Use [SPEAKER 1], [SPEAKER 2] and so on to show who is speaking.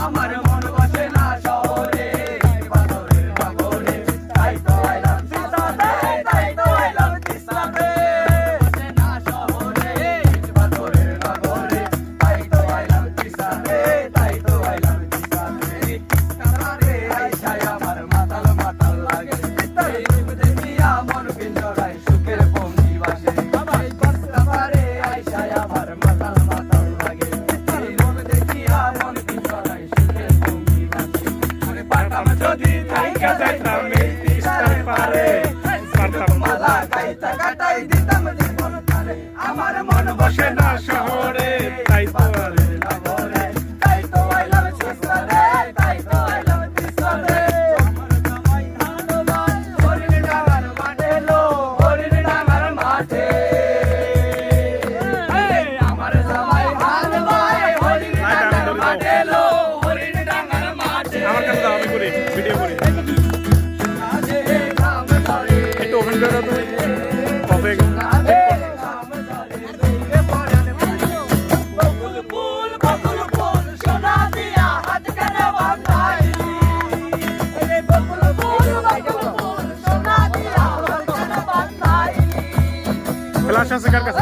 [SPEAKER 1] আমার মন বসে না শহরে পাথরের নগরে তাই তো আইলাম তিস্তাতে তাই তো আইলাম তিস্তাতে বসে না শহরে পাথরের নগরে তাই তো আইলাম তিস্তাতে তাই তো আইলাম তিস্তাতে তিস্তাতে আইসায় আমার মাতাল মাতাল লাগে এই রূপ দেখিয়া মন পিঞ্জরায় সুখের পঙ্খী বাসে তিস্তাতে আইসায় আমার মাতাল মাতাল লাগে এই রূপ দেখিয়া মন পিঞ্জরায় সুখের পঙ্খী বাসে মনে পারতাম যদি থাইকা যাইতাম এই তিস্তার পারে পারতাম মালা গাইতা কাটাই দিতাম জীবন তারে আমার মন বসে না শহরে তাই তো নগরে তাই তো আইলাম তিস্তাতে তাই তো আইলাম তিস্তাতে আমার জামাই ধান ভাই হরিণ ডাঙার মাঠে লো হরিণ ডাঙার মাঠে আমার জামাই ধান ভাই হরিণ ডাঙার মাঠে লো হরিণ ডাঙার মাঠে
[SPEAKER 2] আমার কাছে দাও, আমি করি ভিডিও করি
[SPEAKER 1] কাজে কাম করে
[SPEAKER 2] একটু ওপেন করে দাও তুমি কবে
[SPEAKER 1] বকুল ফুল সোনা দিয়া হাত কানে বাঁধাইলি রে বকুল ফুল সোনা দিয়া হাত কানে বাঁধাইলি
[SPEAKER 2] ফ্ল্যাশ আছে কার কাছে